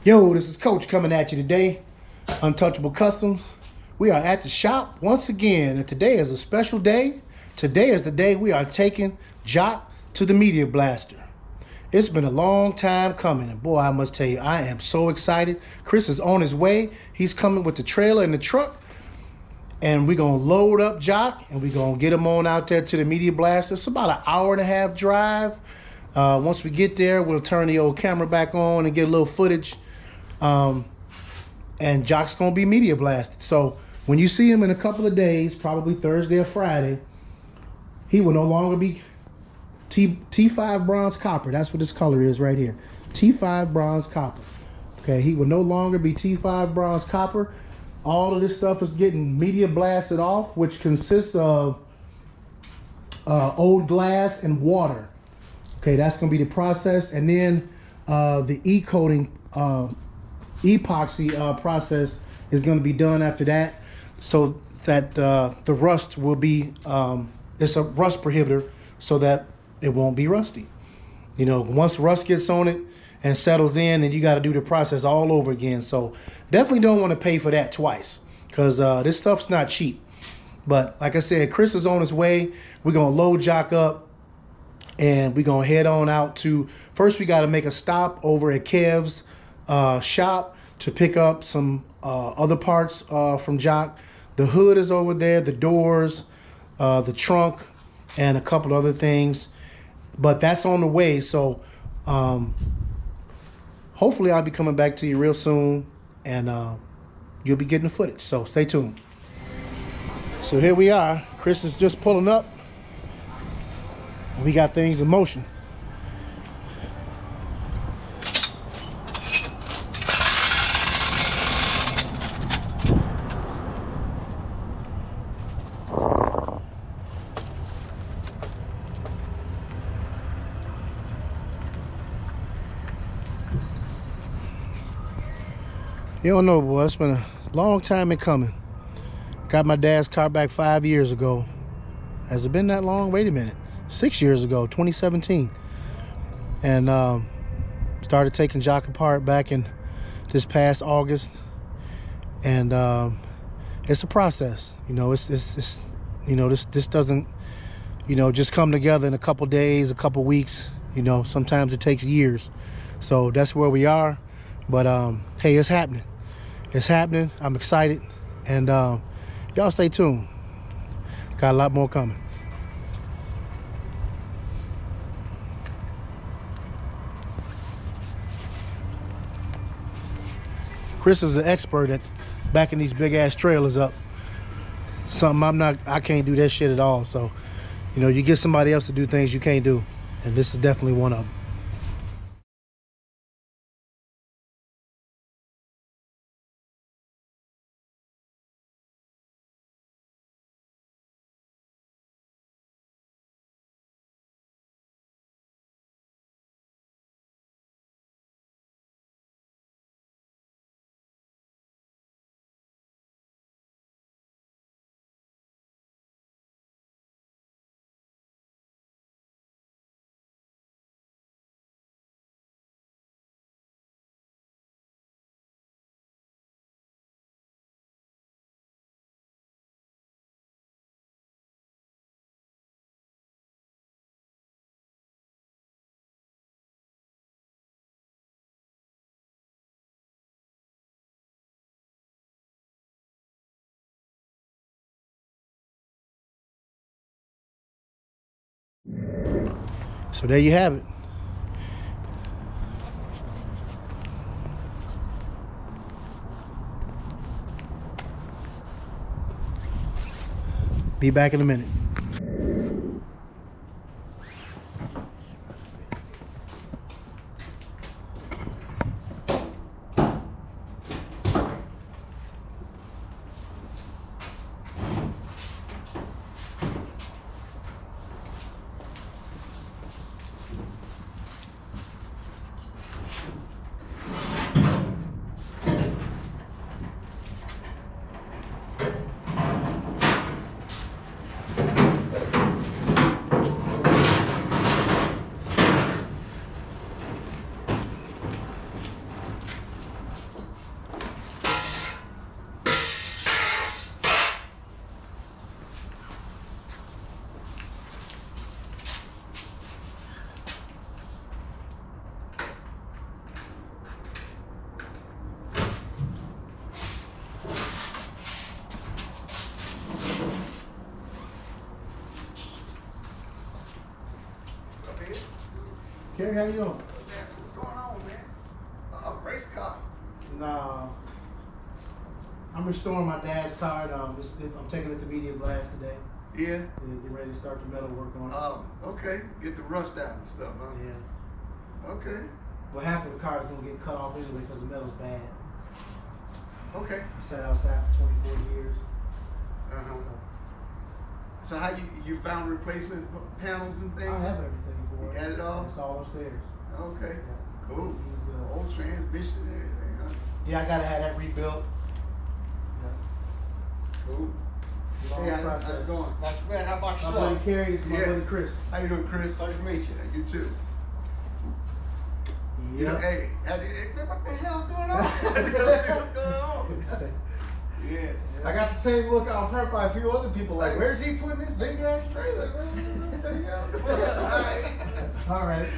Yo, this is Coach coming at you today. Untouchable Customs. We are at the shop once again, and today is a special day. Today is the day we are taking Jock to the Media Blaster. It's been a long time coming, and boy, I must tell you, I am so excited. Chris is on his way. He's coming with the trailer and the truck, and we're going to load up Jock, and we're going to get him on out there to the Media Blaster. It's about an hour-and-a-half drive. Once we get there, we'll turn the old camera back on and get a little footage. And Jock's gonna be media blasted. So when you see him in a couple of days, probably Thursday or Friday, he will no longer be T5 bronze copper. That's what this color is right here. T5 bronze copper. Okay, he will no longer be T5 bronze copper. All of this stuff is getting media blasted off, which consists of old glass and water. Okay, that's gonna be the process, and then the e-coating epoxy process is going to be done after that, so that the rust will be it's a rust prohibitor, so that it won't be rusty. You know, once rust gets on it and settles in, then you got to do the process all over again. So definitely don't want to pay for that twice, because this stuff's not cheap. But like I said, Chris is on his way. We're going to load Jock up, and we're going to head on out to, first we got to make a stop over at Kev's shop to pick up some other parts from Jock. The hood is over there, the doors, the trunk, and a couple other things. But that's on the way, so hopefully I'll be coming back to you real soon, and you'll be getting the footage, so stay tuned. So here we are. Chris is just pulling up. We got things in motion. You don't know, boy, it's been a long time in coming. Got my dad's car back 5 years ago. Has it been that long? Wait a minute. 6 years ago, 2017. And started taking Jock apart back in this past August. And it's a process. You know, it's you know, this doesn't, you know, just come together in a couple days, a couple weeks. You know, sometimes it takes years. So that's where we are. But hey, it's happening. It's happening. I'm excited. And y'all stay tuned. Got a lot more coming. Chris is an expert at backing these big ass trailers up. Something I can't do that shit at all. So, you know, you get somebody else to do things you can't do. And this is definitely one of them. So there you have it. Be back in a minute. Gary, how you doing? What's going on, man? Race car. Nah. I'm restoring my dad's car. And, I'm taking it to Media Blast today. Yeah. Get ready to start the metal work on it. Oh, okay. Get the rust out and stuff, huh? Yeah. Okay. Well, half of the car is going to get cut off anyway because the metal's bad. Okay. It sat outside for 24 years. Uh-huh. So how you found replacement panels and things? I have everything for it. You got it all? It's all upstairs. Okay. Yeah. Cool. Old transmission and everything, huh? Yeah, I got to have that rebuilt. Yeah. Cool. Hey, how's it going? Not too bad. How about My yourself? buddy Kerry, this is my buddy Chris. How you doing, Chris? Pleasure to meet you. You too. Yeah. You know, hey, what the hell's going on? Let's go see what's going on. Yeah. I got the same look out front by a few other people. Like, Hey. where's he putting this big ass trailer? All right.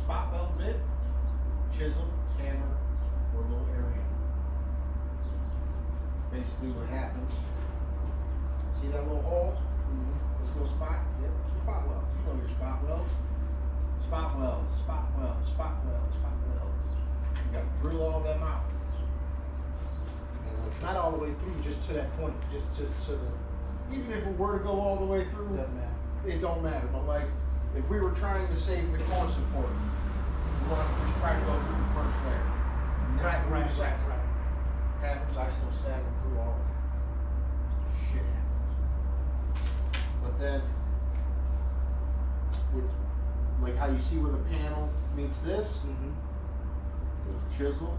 Spot weld bit, chisel, hammer, or a little air hammer. Basically what happens, see that little hole? This little spot? Yep, spot weld. You know your spot weld. Spot weld, spot weld, spot weld, spot weld. You gotta drill all them out. Not all the way through, just to that point, just to the. Even if it were to go all the way through, Doesn't matter. it don't matter. But like, if we were trying to save the core support, we want to just try to go through the first layer. Right. Happens, I still stab them through all of it. Shit happens. But then, with, like how you see where the panel meets this, with the chisel,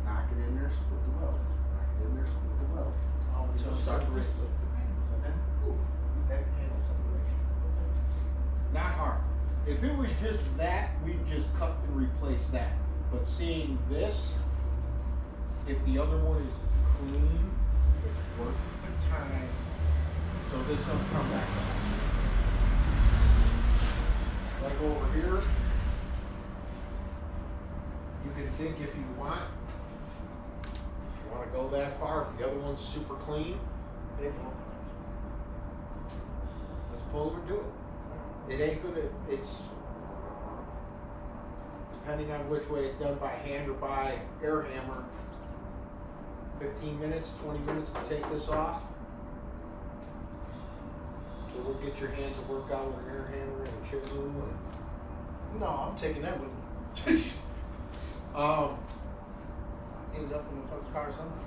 knock it in there, split the weld. Knock it in there, split the weld. Oh, until it Separate separates. the panels, and then poof, you have panel separation. Not hard. If it was just that, we'd just cut and replace that. But seeing this, if the other one is clean, it's worth the time. So this don't come back up. Like over here, you can think if you want to go that far, if the other one's super clean, They both. let's pull over and do it. It ain't gonna, it's, depending on which way it's done by hand or by air hammer, 15 minutes, 20 minutes to take this off. So we'll get your hands to work out with an air hammer and a chisel. And, No, I'm taking that with me. um, I'll get it up in the fucking car somewhere.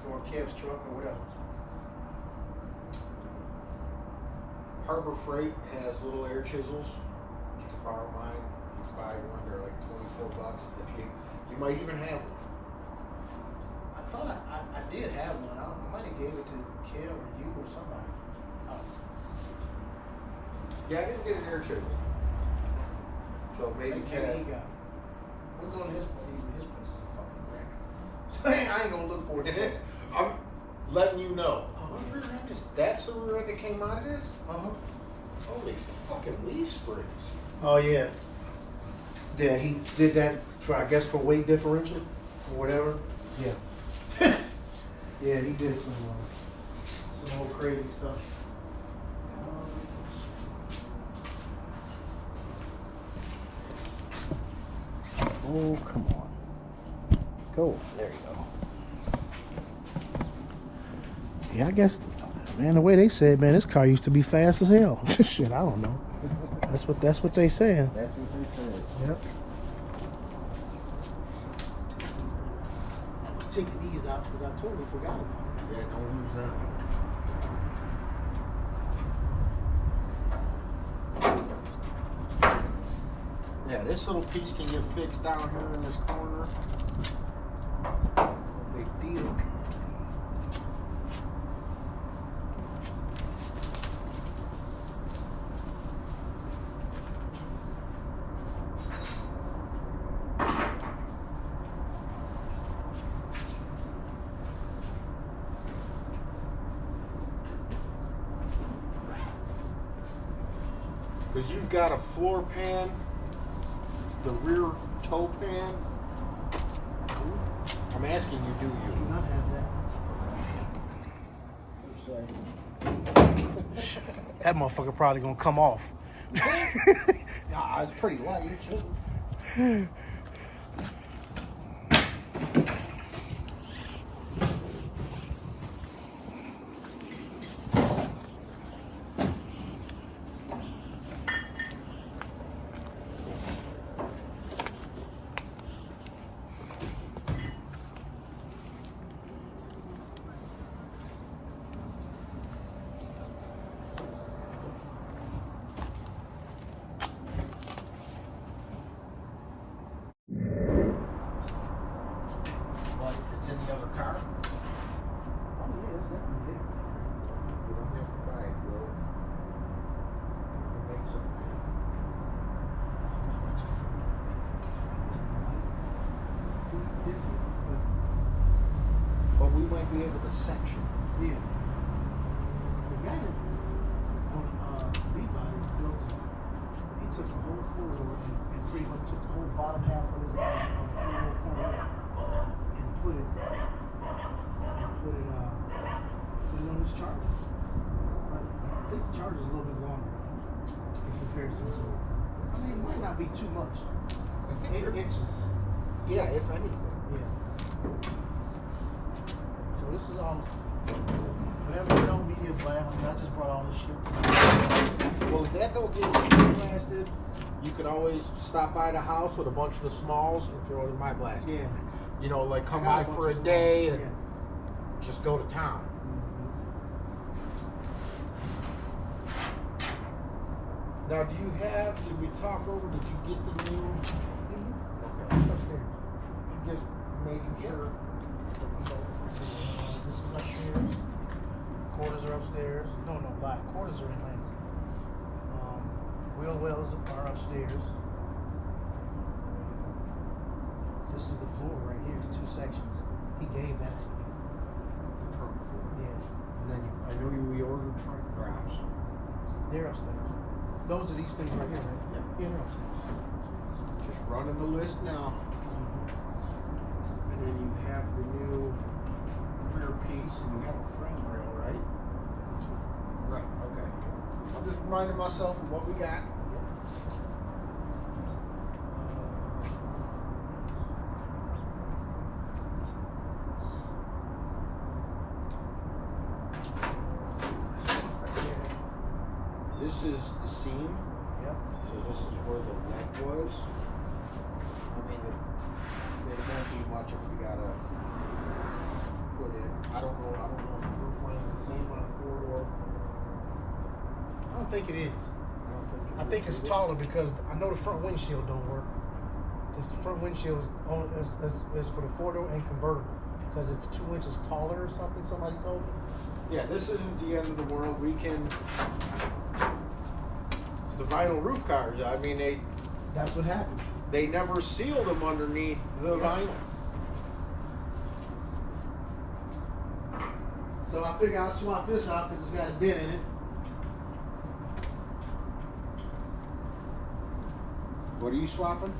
Or Kev's truck or whatever. Harbor Freight has little air chisels. You can borrow mine. You can buy one. They're like $24. If you might even have one. I thought I did have one. I might have gave it to Kev or you or somebody. I don't know. Yeah, I didn't get an air chisel. So maybe Maybe Kev. he got it. We're going to his place. His place is a fucking wreck. So I ain't gonna look for it. I'm letting you know. Oh, what rear end is that's the rear end that came out of this? Holy fucking leaf springs. Oh yeah. Yeah, he did that for, I guess, for weight differential or whatever. Yeah. Yeah, he did some old crazy stuff. Oh, come on. Go. There you go. Yeah, I guess, man, the way they said, man, this car used to be fast as hell. Shit, I don't know. That's what they saying. That's what they said. Yep. I was taking these out because I totally forgot about them. Yeah, don't lose that. Yeah, this little piece can get fixed down here in this corner. No big deal. Because you've got a floor pan, the rear toe pan. I'm asking you, do Do you? not have that. That motherfucker probably gonna come off. Nah, it's pretty light. What? It's in the other car? Oh yeah, it's definitely there. You don't have to buy it, bro. We'll make something. But we might be able to section. Yeah. The guy that on B-Body built, he took the whole floor and pretty much took the whole bottom half of the floor corner and put it on his charger. But I think the charger's a little bit longer in comparison to, I mean, it might not be too much. 8 inches. Yeah, if anything. Yeah. So this is all, whatever you don't media blast. I mean, I just brought all this shit to you. Well, if that don't get blasted, you could always stop by the house with a bunch of the smalls and throw it in my blast. Yeah. You know, like come I got by a for a bunch of day small- and just go to town. Now, do you have, did we talk over, did you get the new? Okay, It's upstairs. just making sure. This is upstairs. Quarters are upstairs. No, lie. Quarters are in Lansing. Wheel wells are upstairs. This is the floor right here. It's 2 sections. He gave that to me. The trunk floor. Yeah. And then I know we ordered trunk drops. They're upstairs. Those are these things right here, right? Yeah. Yeah, they're upstairs. Just running the list now. And then you have the new rear piece and you have a frame rail, right? Right, okay. I'm just reminding myself of what we got. This is the seam. Yep. So this is where the leg was. I mean, it won't be much if we gotta put in. I don't know if the roof line is the same on a 4-door. I don't think it is. I it think is. it's taller because I know the front windshield don't work. The front windshield is for the 4-door and convertible because it's 2 inches taller or something. Somebody told me. Yeah, this isn't the end of the world. We can. It's the vinyl roof cars. I mean, That's what happens. they never sealed them underneath the vinyl. So I figure I'll swap this out because it's got a dent in it. What are you swapping?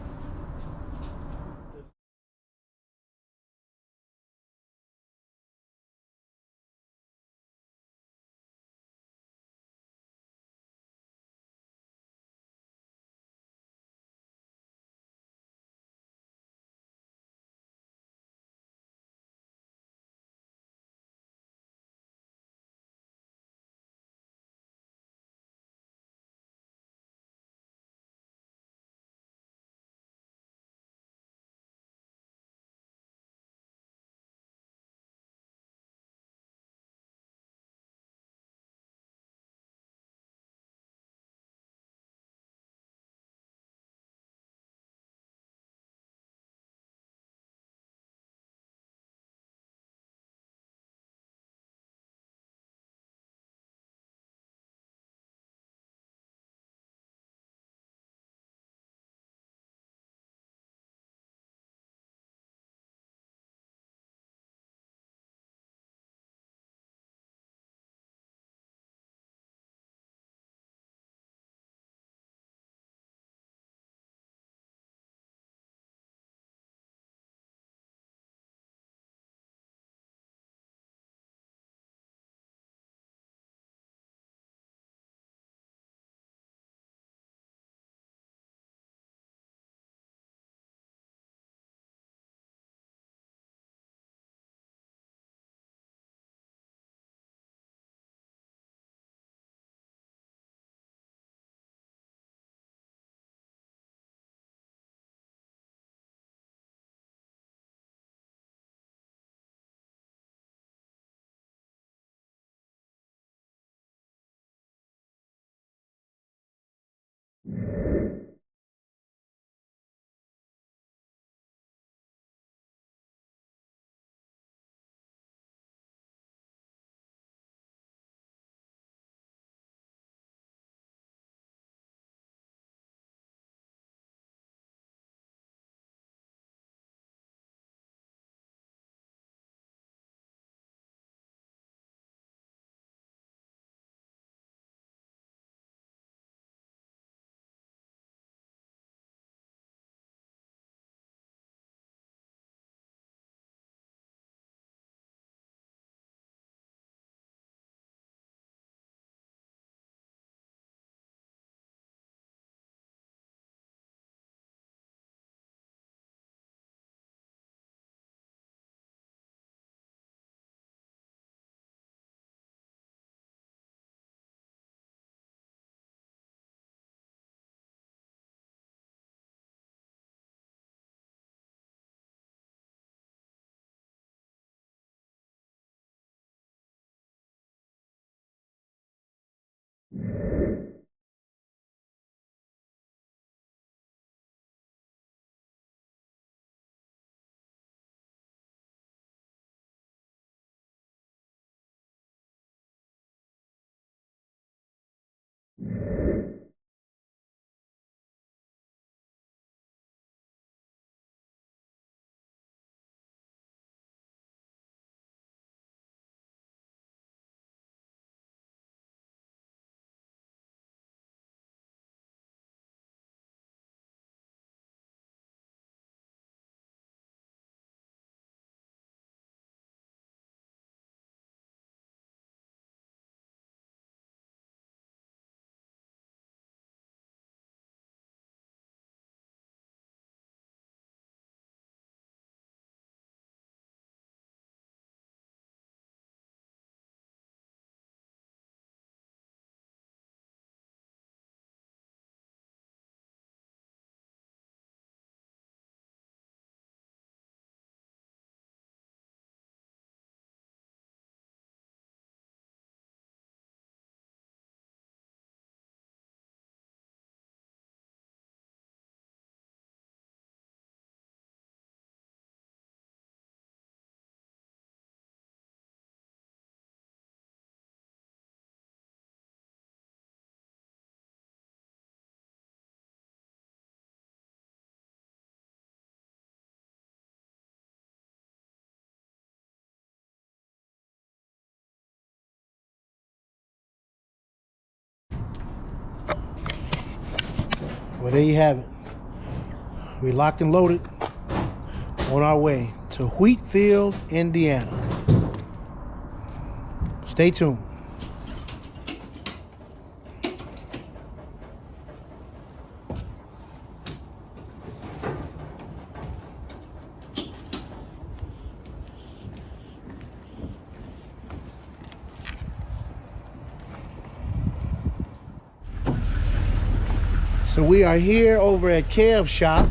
Well, there you have it. We locked and loaded on our way to Wheatfield, Indiana. Stay tuned. So we are here over at Kev Shop.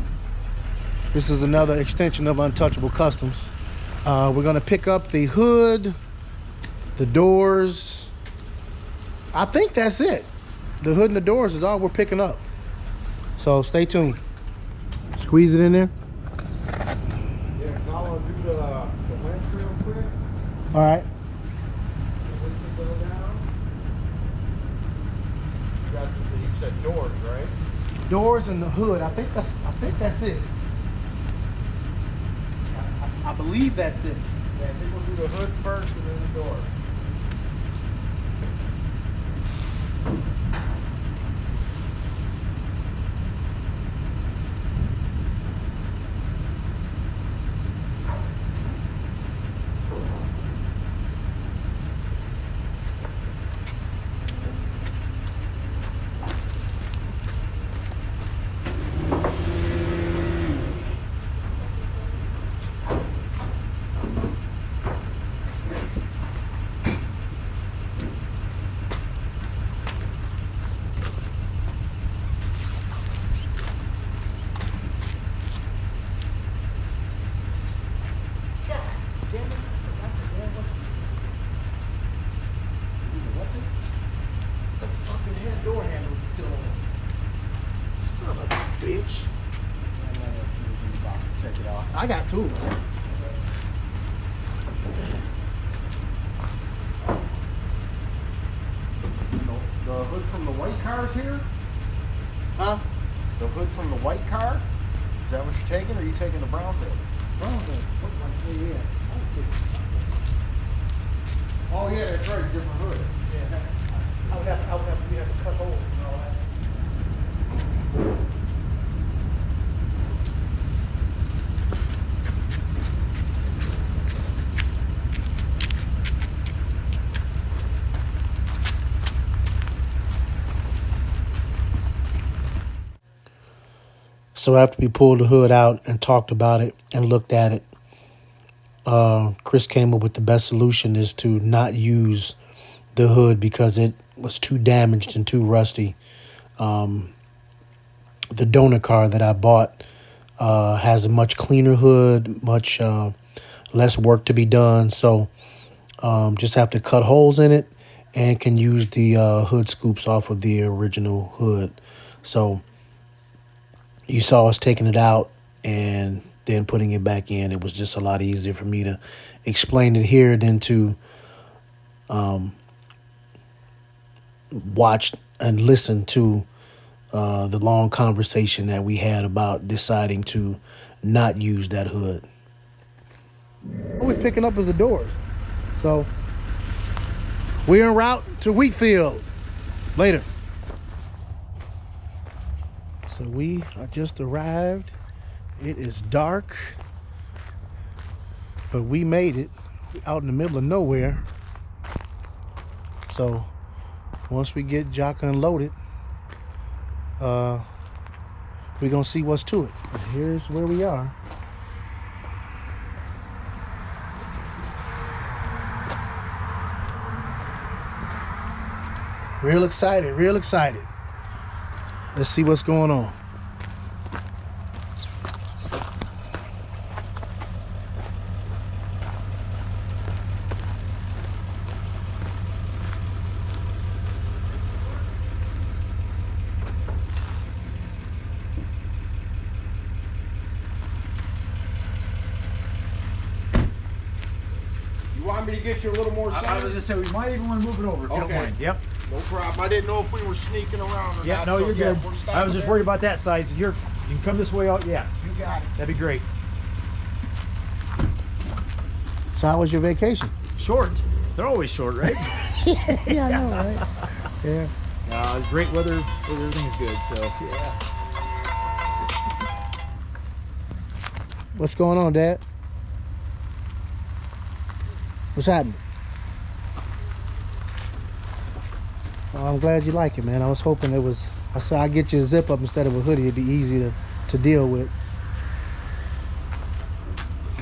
This is another extension of Untouchable Customs. We're gonna pick up the hood, the doors. I think that's it. The hood and the doors is all we're picking up. So stay tuned. Squeeze it in there. Yeah, cause I'll do the winch real quick. All right. The winch will go down. You said doors, right? Doors and the hood. I think that's it. I believe that's it. Yeah, I think we'll do the hood first and then the door. The fucking door handle is still on. bitch. I know that you was in the box. Check it out. I got two. The hood from the white car's here? Huh? The hood from the white car? Is that what you're taking, or are you taking the brown hood? Brown hood. Yeah. Oh yeah, that's right, a different hood. Yeah. We have to cut holes and all that. So after we pulled the hood out and talked about it and looked at it, Chris came up with the best solution is to not use the hood because it was too damaged and too rusty. The donor car that I bought has a much cleaner hood, much less work to be done. So just have to cut holes in it and can use the hood scoops off of the original hood. So you saw us taking it out and then putting it back in. It was just a lot easier for me to explain it here than to watch and listen to the long conversation that we had about deciding to not use that hood. What we're picking up is the doors. So we're en route to Wheatfield. Later. So we are just arrived. It is dark, but we made it. We're out in the middle of nowhere. So once we get Jock unloaded, we're gonna see what's to it. But here's where we are. Real excited, real excited. Let's see what's going on. You want me to get you a little more center? I was gonna say we might even want to move it over if you don't Okay. mind. Yep. No problem. I didn't know if we were sneaking around or Yeah. not. No, so you're yeah, good. we're I stopping was just there. worried about that side. So you can come this way out. Yeah. You got it. That'd be great. So how was your vacation? Short. They're always short, right? Yeah, I know, right? Yeah. Great weather. So everything's good. So yeah. What's going on, Dad? What's happening? Oh, I'm glad you like it, man. I was hoping it was. I said I'd get you a zip up instead of a hoodie. It'd be easy to deal with.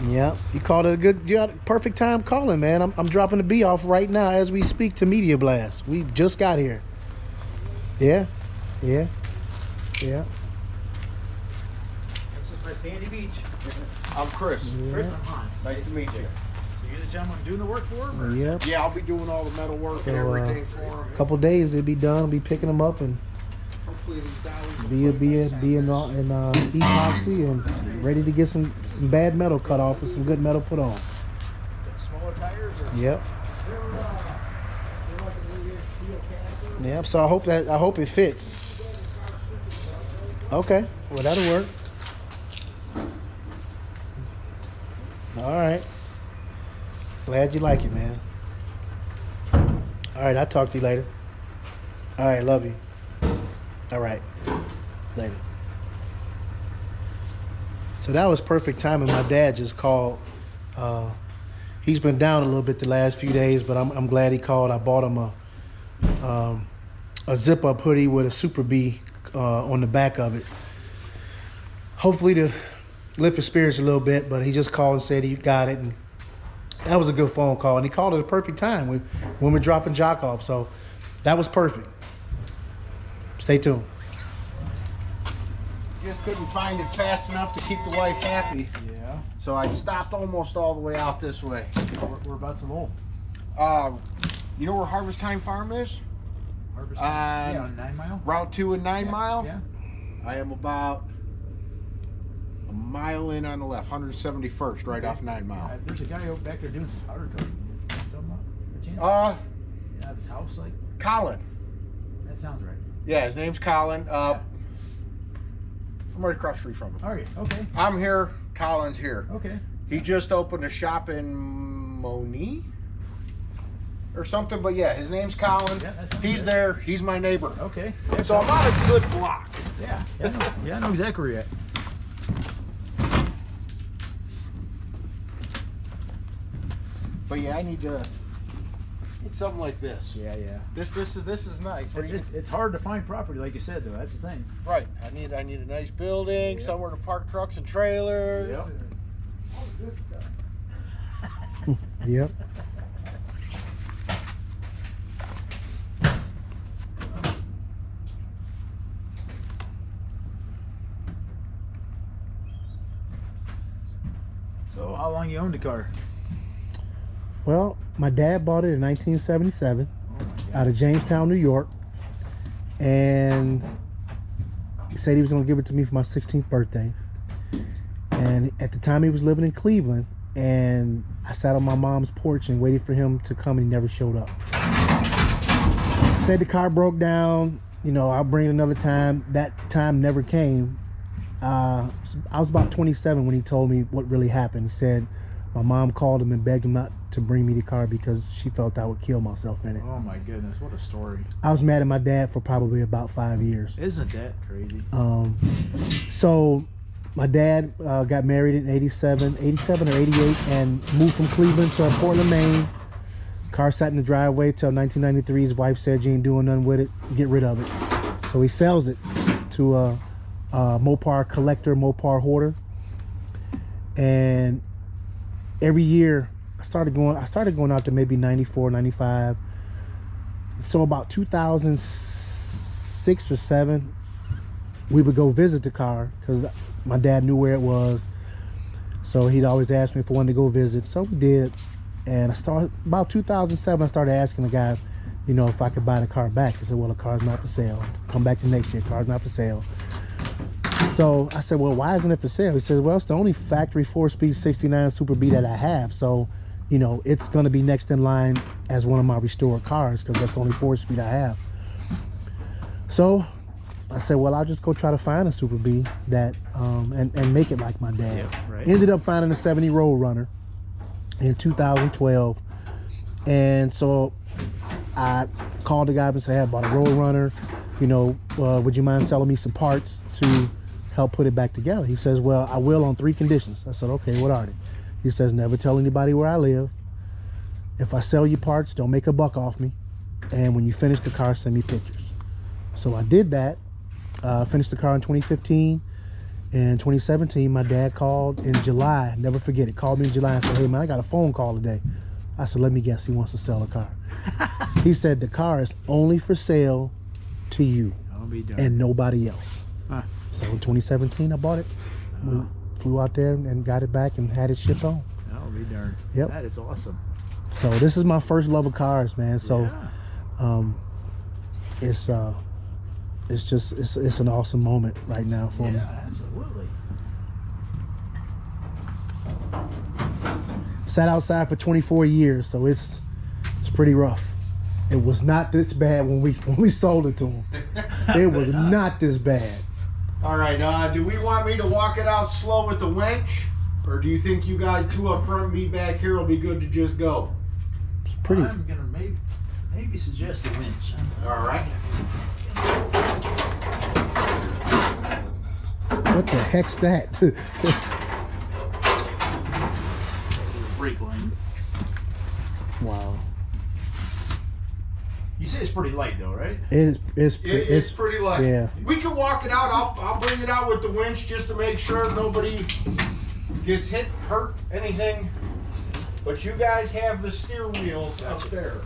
Yep, you called it a good. You had a perfect time calling, man. I'm dropping the B off right now as we speak to Media Blast. We just got here. Yeah, yeah, yeah. This is my Sandy Beach. I'm Chris. Chris, I'm Hans. Nice to meet you. So you're the gentleman doing the work for him? Or? Yep. Yeah, I'll be doing all the metal work and So, everything for him. A couple days it'll be done. I'll be picking them up and Hopefully these dollars will be put nice on in this. epoxy and ready to get some bad metal cut off and some good metal put on. The smaller tires? Or? Yep. Yep. So I hope it fits. Okay. Well, that'll work. All right. Glad you like it, man. All right. I'll talk to you later. All right. Love you. All right. Later. So that was perfect timing. My dad just called. He's been down a little bit the last few days, but I'm glad he called. I bought him a zip-up hoodie with a Super B on the back of it. Hopefully to lift his spirits a little bit, but he just called and said he got it, and that was a good phone call. And he called at a perfect time when we're dropping Jock off, so that was perfect. Stay tuned. Just couldn't find it fast enough to keep the wife happy. Yeah. So I stopped almost all the way out this way. We're about to home. You know where Harvest Time Farm is? Harvest. Um, yeah, on 9 Mile. Route 2 and 9 Yeah, Mile? Yeah. I am about a mile in on the left, 171st, right off 9 Mile. There's a guy out back there doing some powder coating. You know what I'm talking about? Uh, Yeah, his house, like, Colin. that sounds right. Yeah, his name's Colin. Yeah. I'm right across the street from him. All right, okay, I'm here. Colin's here. okay. He just opened a shop in Moni or something, but yeah, his name's Colin. Yeah, that sounds He's good. there. He's my neighbor. Okay. So I'm on a good block. Yeah, I know exactly where you're at. But yeah, I need something like this. Yeah. This is nice. Where you It's hard to find property, like you said, though. That's the thing. right. I need a nice building, Yep. somewhere to park trucks and trailers. Yep. Yep. So, how long you owned the car? Well, my dad bought it in 1977 Oh my God. out of Jamestown, New York, and he said he was going to give it to me for my 16th birthday. And at the time, he was living in Cleveland, and I sat on my mom's porch and waited for him to come, and he never showed up. Said the car broke down. You know, I'll bring it another time. That time never came. I was about 27 when he told me what really happened. He said my mom called him and begged him not to bring me the car because she felt I would kill myself in it. Oh my goodness, what a story. I was mad at my dad for probably about 5 years. Isn't that crazy? So my dad got married in 87 or 88 and moved from Cleveland to Portland, Maine. Car sat in the driveway till 1993. His wife said, "You ain't doing nothing with it. Get rid of it." So he sells it to a Mopar collector, Mopar hoarder. And every year I started going out to maybe 94, 95. So about 2006 or 7, we would go visit the car because my dad knew where it was. So he'd always ask me if I wanted to go visit. So we did. And about 2007, I started asking the guy, you know, if I could buy the car back. He said, well, the car's not for sale. Come back the next year, car's not for sale. So I said, well, why isn't it for sale? He says, well, it's the only factory 4-speed 69 Super B that I have. So, you know, it's going to be next in line as one of my restored cars because that's the only 4-speed I have. So I said, well, I'll just go try to find a Super B that, and make it like my dad. Yeah, right. Ended up finding a 70 Road Runner in 2012. And so I called the guy up and said, hey, I bought a Road Runner. You know, would you mind selling me some parts to help put it back together? He says, well, I will on 3 conditions. I said, okay, what are they? He says, never tell anybody where I live. If I sell you parts, don't make a buck off me. And when you finish the car, send me pictures. So I did that. Finished the car in 2015. In 2017, my dad called in July. Never forget it. Called me in July and said, hey, man, I got a phone call today. I said, let me guess. He wants to sell a car. He said, the car is only for sale to you I'll be done. and nobody else. Huh. So in 2017, I bought it. We flew out there and got it back and had it shipped home. I'll be darned. Yep. That is awesome. So this is my first love of cars, man. So Yeah. it's an awesome moment right now for me. Yeah, absolutely. Sat outside for 24 years, so it's pretty rough. It was not this bad when we sold it to him. It was not this bad. All right. Do we want me to walk it out slow with the winch, or do you think you guys two up front, me back here, will be good to just go? It's pretty. I'm gonna maybe suggest a winch. All right. What the heck's that? Brake line. Wow. You say it's pretty light though, right? It's pretty light. Yeah. We can walk it out. I'll bring it out with the winch just to make sure nobody gets hit, hurt, anything. But you guys have the steer wheels up there.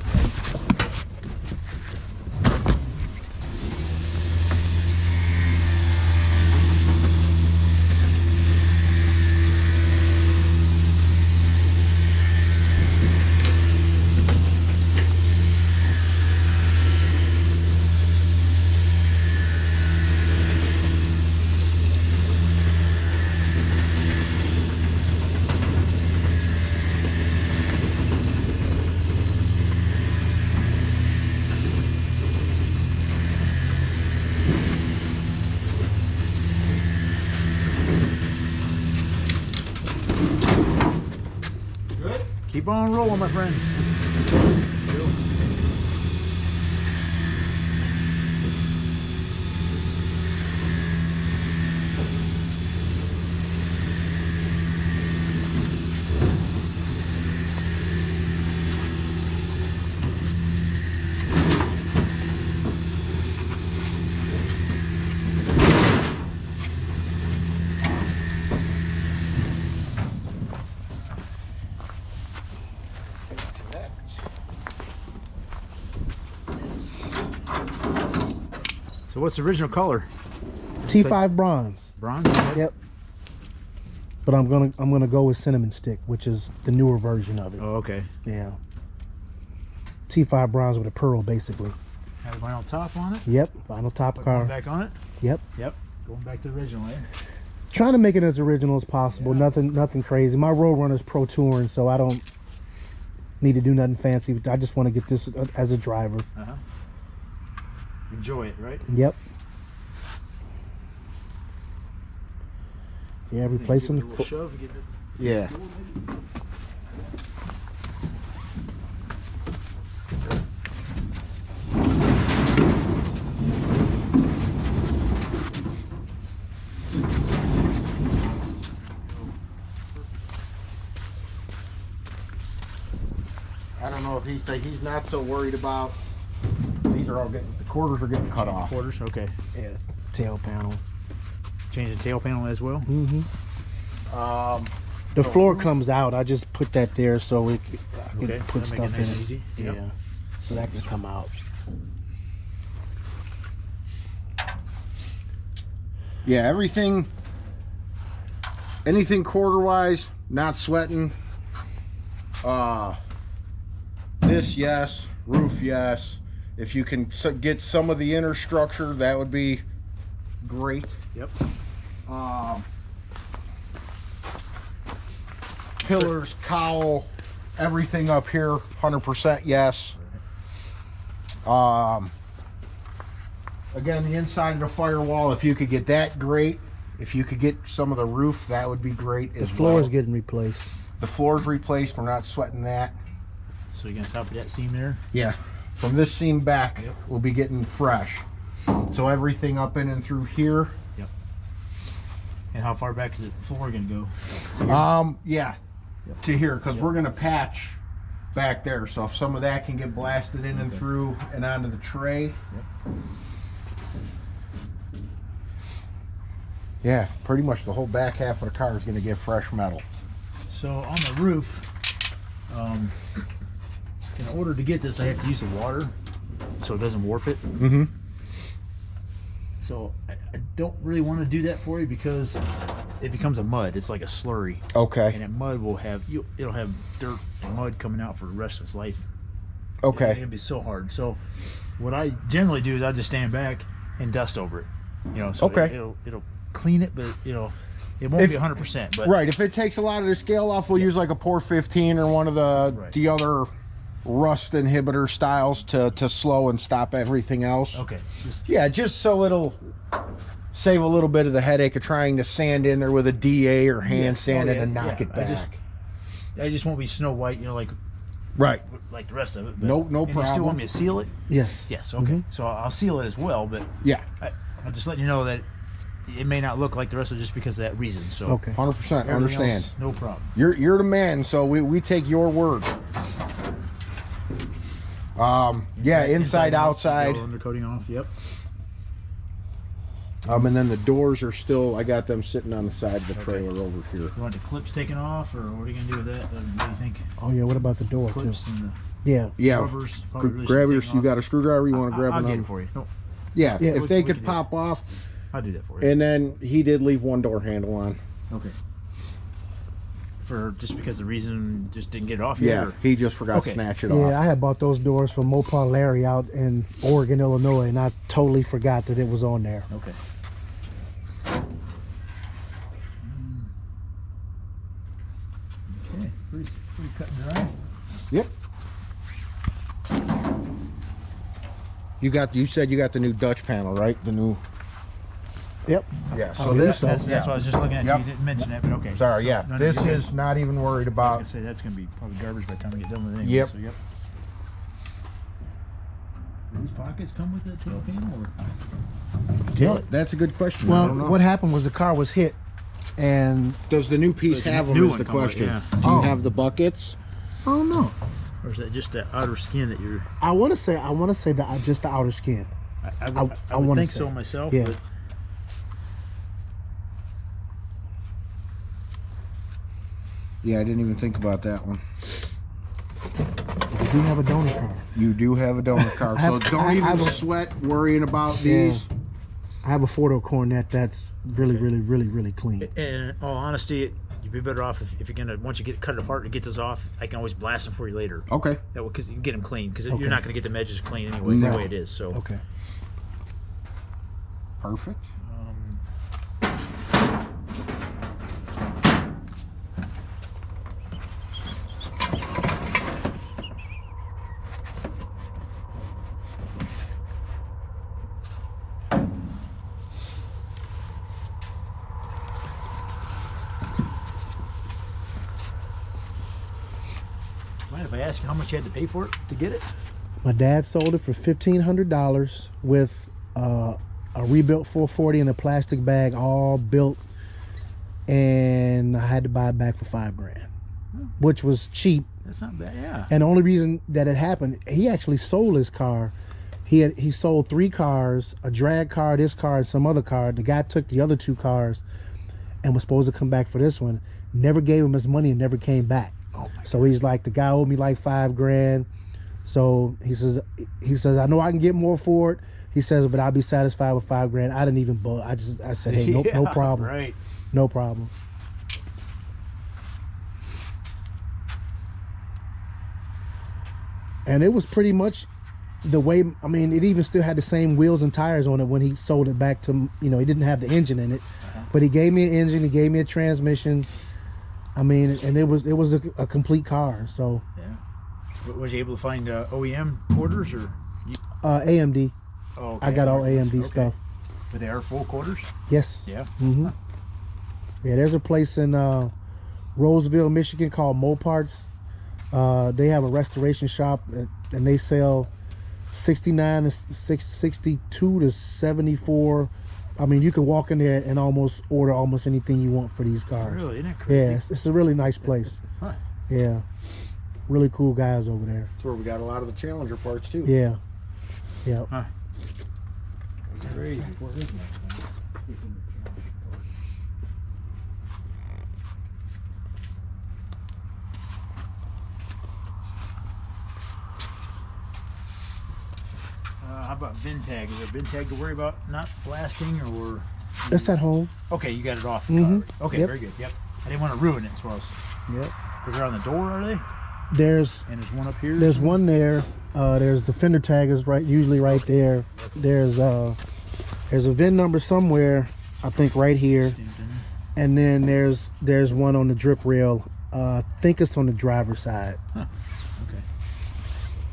Keep on rolling, my friend. Go. So what's the original color? T5 bronze. Bronze? Yep. But I'm gonna go with cinnamon stick, which is the newer version of it. Oh, okay. Yeah. T5 bronze with a pearl, basically. Have a vinyl top on it? Yep. Vinyl top Put car. one back on it? Yep. Yep. Going back to the original, eh? Trying to make it as original as possible. Yeah. Nothing crazy. My Road Runner's pro touring, so I don't need to do nothing fancy. I just want to get this as a driver. Uh-huh. Enjoy it, right? Yep. Yeah, replacing Give it a little shove, get it. Yeah. I don't know if he's not so worried about. These are all getting, the quarters are getting cut off. Quarters, okay. Yeah. Tail panel. Change the tail panel as well. Mm-hmm. The So floor roof- comes out. I just put that there so I can Okay, put that'll make stuff it nice in and it. easy. Yeah. Yep. So that can come out. Yeah, everything, anything quarter-wise, not sweating. This, yes. Roof, yes. If you can get some of the inner structure, that would be great. Yep. Pillars, cowl, everything up here, 100% yes. Again, the inside of the firewall, if you could get that, great. If you could get some of the roof, that would be great The as floor well. is getting replaced. The floor's replaced. We're not sweating that. So you're gonna top of that seam there? Yeah. From this seam back, Yep. we'll be getting fresh. So everything up in and through here. Yep. And how far back is the floor gonna go? Yeah, Yep. to here, because Yep. we're gonna patch back there. So if some of that can get blasted in and Okay. through and onto the tray. Yep. Yeah, pretty much the whole back half of the car is gonna get fresh metal. So on the roof, in order to get this, I have to use the water so it doesn't warp it. Mm-hmm. So I don't really want to do that for you because it becomes a mud. It's like a slurry, and Okay. that mud will have it'll have dirt and mud coming out for the rest of its life. Okay. It'll be so hard. So what I generally do is I just stand back and dust over it. You know, so Okay. it'll clean it, but it won't be 100%. But Right. If it takes a lot of the scale off, we'll use like a Pour 15 or one of Right. the other rust inhibitor styles to slow and stop everything else. okay, just, Yeah, just so it'll save a little bit of the headache of trying to sand in there with a DA or hand sand it and knock it back. I just won't be Snow White, you know, like Right. the rest of it. But, No and you still problem. want me to seal it? Yes. Yes. Okay. So I'll seal it as well, but Yeah. I'll just let you know that it may not look like the rest of it just because of that reason. So Okay. 100% everything understand. else, no problem. You're the man, so we take your word. Yeah, inside, outside. Undercoating off. Yep. And then the doors are still, I got them sitting on the side of the Okay. trailer over here. You want the clips taken off, or what are you gonna do with that? What do you think? Oh yeah. What about the door too? Clips and Yeah. the Yeah. rubbers. probably really Grab should your, take you off. got a screwdriver, you want to grab I'll get another? it for you. No, Yeah, Yeah, if we they can could do it. pop off. I'll do that for you. And then he did leave one door handle on. Okay. For just because the reason just didn't get it off yet? Yeah, or- he just forgot Okay. to snatch it Yeah, off. I had bought those doors from Mopar Larry out in Oregon, Illinois, and I totally forgot that it was on there. Okay. Okay, pretty cut and dry. Yep. You said you got the new Dutch panel, right? The new. Yep. Yeah. So believe this. so. That's what I was just looking at. Yep. You didn't mention that, but okay. Sorry. So, Yeah. no, This you're good. is not even worried I was about. gonna say that's gonna be probably garbage by the time we get done with it. Anyway, Yep. So, yep. Do these pockets come with the tail panel, or? That's a good question. I don't Well, know. what happened was the car was hit, and Does the new piece The have new them? Is one the come with it, question. yeah. Do you Oh. have the buckets? I don't know. Or is that just the outer skin that you're? I want to say that just the outer skin. I would wanna think say. so myself. Yeah. But Yeah, I didn't even think about that one. We do have a donor car. You do have a donut car, so don't even sweat worrying about these. I have a four-door Coronet that's really clean. in all honesty, you'd be better off if you're gonna once you cut it apart and get this off. I can always blast them for you later. Okay. That because you can get them clean because Okay. you're not gonna get the edges clean anyway No. the way it is. So Okay. Perfect. mind if I ask you how much you had to pay for it to get it? My dad sold it for $1,500 with a rebuilt 440 in a plastic bag, all built, and I had to buy it back for $5,000, which was cheap. That's not bad. Yeah. And the only reason that it happened, he actually sold his car. He sold 3 cars, a drag car, this car, and some other car. The guy took the other 2 cars and was supposed to come back for this one. Never gave him his money and never came back. Oh my So he's like, the guy owed me like $5,000. So he says, I know I can get more for it. He says, but I'll be satisfied with $5,000. I didn't even budge. I said, hey, no Yeah, problem. Right. No problem. And it was pretty much the way, I mean, it even still had the same wheels and tires on it when he sold it back to, you know, he didn't have the engine in it, but he gave me an engine, he gave me a transmission. I mean, and it was a complete car. So Yeah. Was you able to find OEM quarters or? AMD, Oh, okay. I got all AMD Okay. stuff. But they are full quarters. Yes. Yeah. Mm-hmm. Yeah, there's a place in Roseville, Michigan called Moparts. They have a restoration shop and they sell 69 to 62 to 74. I mean, you can walk in there and almost order almost anything you want for these cars. Really, isn't it crazy? Yeah, it's a really nice place. Huh. Yeah, really cool guys over there. That's where we got a lot of the Challenger parts too. Yeah, yeah. Huh. Crazy. How about bin tag? Is there a bin tag to worry about not blasting or? That's at home. Okay, you got it off the car. Mhm. Okay, Yep. very good. Yep. I didn't want to ruin it, I suppose. Yep. Because they're on the door, are they? There's And there's one up here. There's one there. There's the fender tag is usually right there. There's a VIN number somewhere, I think right here. Stamped in. And then there's one on the drip rail. I think it's on the driver's side. Okay.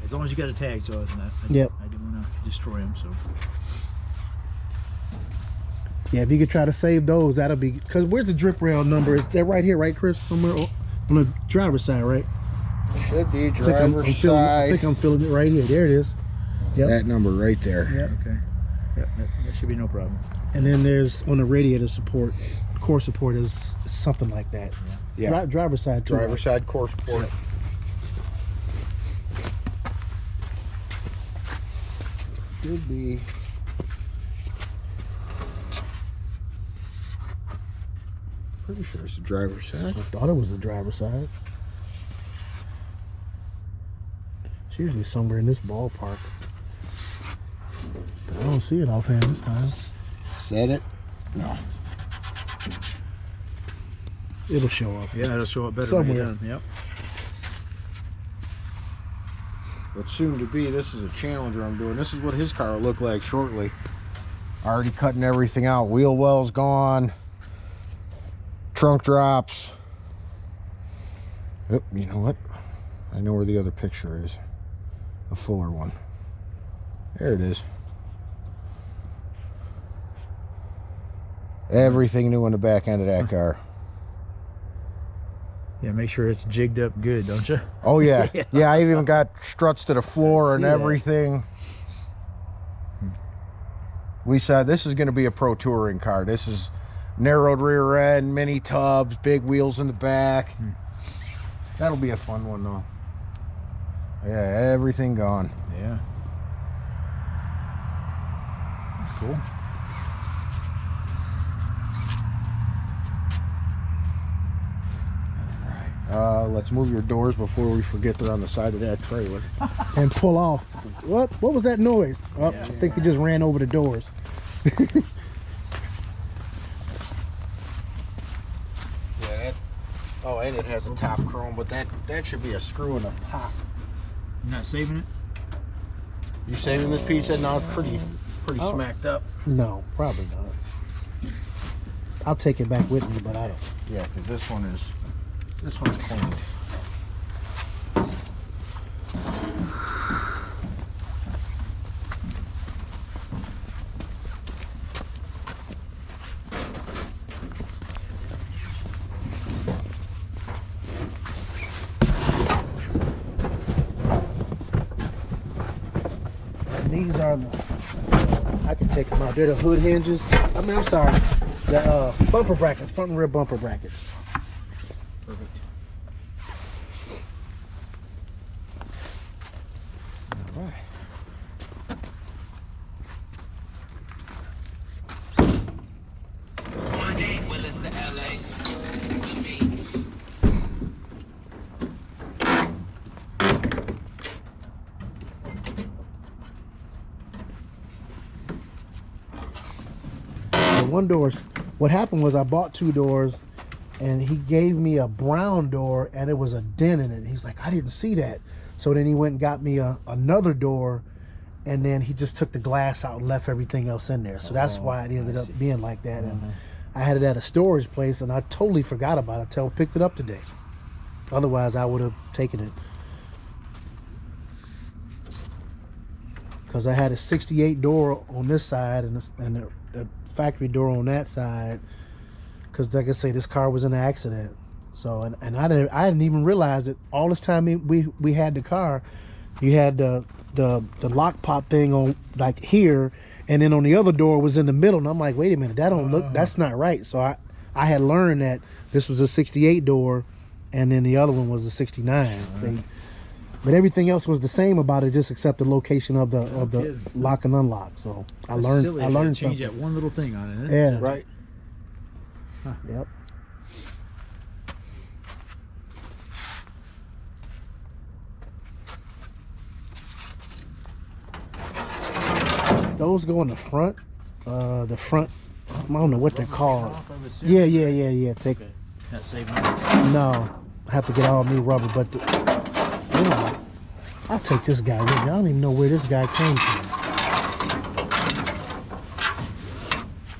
As long as you got a tag, so it's not. Yep. I didn't want to destroy them, so. Yeah, if you could try to save those, that'll be. Cause where's the drip rail number? Is that right here, right, Chris? Somewhere on the driver's side, right? Should be I think driver's feeling, I side. think I'm feeling it right here. There it is. Yep. That number right there. Yep. Okay. Yep. That should be no problem. And then there's on the radiator support, core support is something like that. Yeah. Driver's side too. Driver's side core support. Yep. Should be. Pretty sure it's the driver's side. I thought it was the driver's side. It's usually somewhere in this ballpark. But I don't see it offhand this time. Said it? No. It'll show up. Yeah, it'll show up better when you're Somewhere. done. Yep. But soon to be, this is a Challenger I'm doing. This is what his car will look like shortly. Already cutting everything out. Wheel well's gone. Trunk drops. Yep, you know what? I know where the other picture is. A fuller one. There it is. Everything new in the back end of that car. Yeah, make sure it's jigged up good, don't you? Oh yeah. Yeah, I even got struts to the floor and see that. everything. We said this is going to be a pro touring car. This is narrowed rear end, mini tubs, big wheels in the back. That'll be a fun one though. Yeah, everything gone. Yeah. That's cool. Let's move your doors before we forget they're on the side of that trailer. And pull off. What was that noise? Oh, I think we just ran over the doors. Yeah. Oh, and it has a top chrome, but that should be a screw and a pop. You're not saving it? You saving this piece? And now it's pretty smacked up. No, probably not. I'll take it back with me, but I don't. Yeah, because this one's cleaned. And these are the, I can take them out. They're the hood hinges. I mean, I'm sorry. The bumper brackets, front and rear bumper brackets. Perfect. All right. One doors. What happened was I bought 2 doors, and he gave me a brown door, and it was a dent in it. He's like, I didn't see that. So then he went and got me another door, and then he just took the glass out and left everything else in there. So that's why it ended up being like that. And I had it at a storage place, and I totally forgot about it until I picked it up today. Otherwise, I would have taken it. Because I had a 68 door on this side and the factory door on that side, because like I say, this car was in an accident. So and I didn't even realize it. All this time we had the car, you had the lock pop thing on like here, and then on the other door was in the middle, and I'm like, wait a minute, that don't look, that's not right. So I had learned that this was a 68 door, and then the other one was a 69. But everything else was the same about it, just except the location of the lock and unlock. So I learned Change something. that one little thing on it. Yeah. Right. Huh. Yep. Those go in the front. The front. I don't know what they're called. Yeah. Take. Okay. Not saving it. No, I have to get all new rubber, but I'll take this guy with me. I don't even know where this guy came from.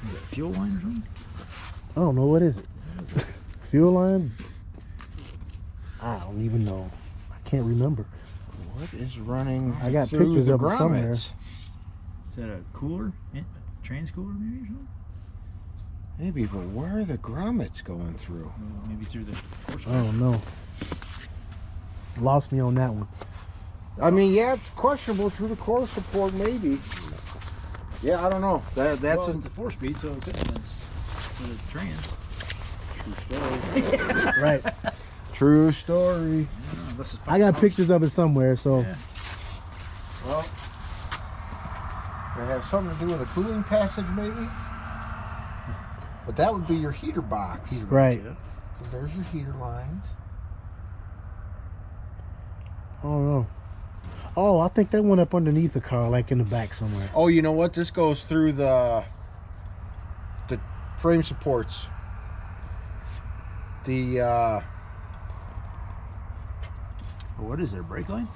Is it fuel line or something? I don't know, what is it? Fuel line? I don't even know. I can't remember. What is running? I got through pictures the of it somewhere. Is grommets? that a cooler? A trans cooler maybe or something? Maybe, but where are the grommets going through? Maybe through the course. I don't know. Lost me on that one. I mean, yeah, it's questionable through the core support, maybe. Yeah, I don't know. That's Well, it's a 4-speed, so it could have been for the trans. Right. true story. Yeah, unless it's I got pictures of it somewhere, so. Yeah. Well, they have something to do with a cooling passage, maybe. But that would be your heater box. Right. Because there's your heater lines. I don't know. Oh, I think that went up underneath the car, like in the back somewhere. Oh, you know what? This goes through the frame supports. The What is it, a brake line?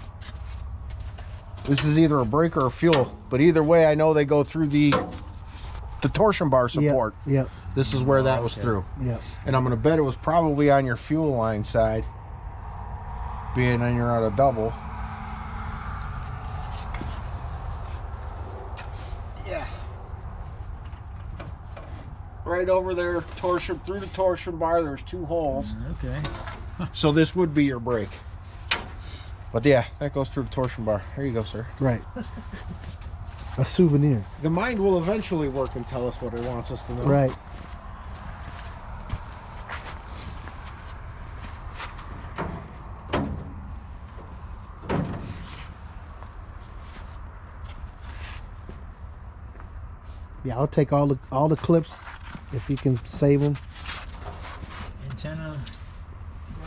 this is either a brake or a fuel, but either way, I know they go through the torsion bar support. Yep. This is where that was through. Yep. And I'm gonna bet it was probably on your fuel line side, being on you're on a double. Yeah. right over there, torsion through the torsion bar. There's 2 holes. Okay. So this would be your brake. But yeah, that goes through the torsion bar. There you go, sir. Right. A souvenir. The mind will eventually work and tell us what it wants us to know. Right. Yeah, I'll take all the clips if you can save them. Antenna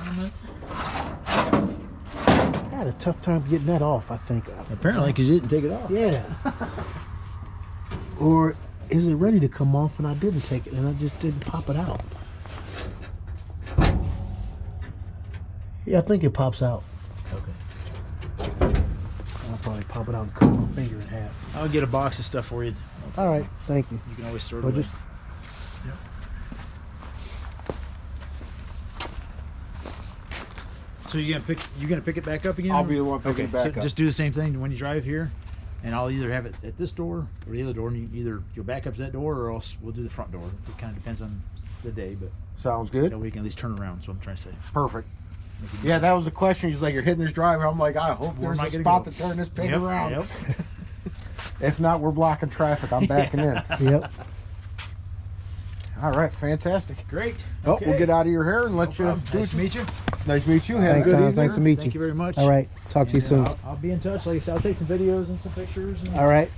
garment. I had a tough time getting that off, I think. Apparently, because you didn't take it off. Yeah. Or is it ready to come off and I didn't take it and I just didn't pop it out? Yeah, I think it pops out. Okay. I'll probably pop it out and cut my finger in half. I'll get a box of stuff for you. All right, thank you. You can always store it Or away. just- Yep. So you're gonna pick it back up again? I'll be the one picking okay, it back so up. just do the same thing when you drive here, and I'll either have it at this door or the other door, and you'll back up to that door, or else we'll do the front door. It kind of depends on the day, but Sounds good. that way we can at least turn around. That's what I'm trying to say. Perfect. Yeah, that was the question. He's like, you're hitting this driver. I'm like, I hope Where there's am I a gonna spot go? to turn this pig Yep, around. Yep. If not, we're blocking traffic. I'm backing in. Yep. All right, fantastic. Great. Oh, Okay. we'll get out of your hair and No let you problem. do Nice to meet you. Nice to meet you. Have a Thanks, good Tom. evening. Thanks to meet Thank you very much. All right, talk to you And, soon. I'll be in touch. Like I said, I'll take some videos and some pictures. And, All right,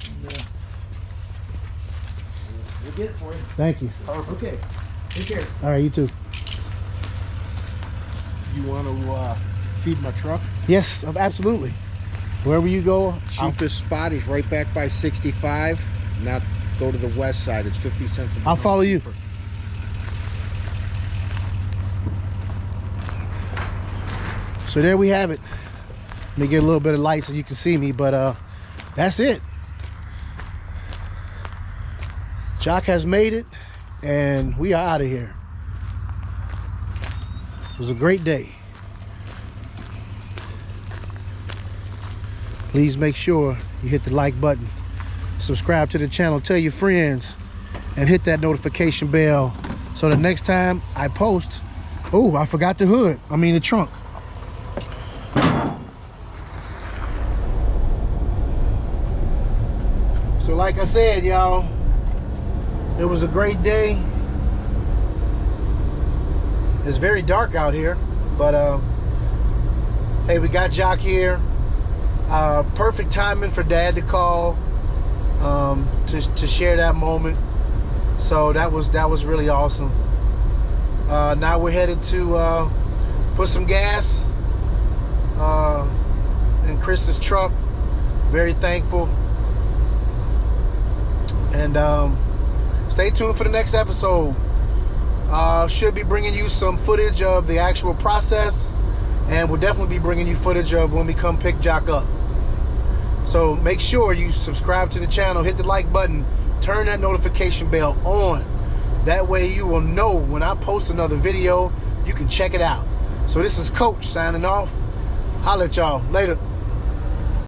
and, we'll get it for you. thank you. Okay. Take care. All right, you too. You want to feed my truck? Yes, absolutely. Wherever you go, Cheapest spot is right back by 65. Not go to the west side. It's 50 cents a I'll pound follow you. cheaper. So there we have it. Let me get a little bit of light so you can see me, but that's it. Jock has made it, and we are out of here. It was a great day. Please make sure you hit the like button, subscribe to the channel, tell your friends, and hit that notification bell so the next time I post, oh, I forgot the hood. I mean the trunk. So like I said, y'all, it was a great day. It's very dark out here, but hey, we got Jock here. Perfect timing for Dad to call to share that moment. So that was really awesome. Now we're headed to put some gas in Chris's truck. Very thankful. And stay tuned for the next episode. Should be bringing you some footage of the actual process, and we'll definitely be bringing you footage of when we come pick Jock up. So make sure you subscribe to the channel, hit the like button, turn that notification bell on. That way you will know when I post another video, you can check it out. So this is Coach signing off. Holla at y'all later.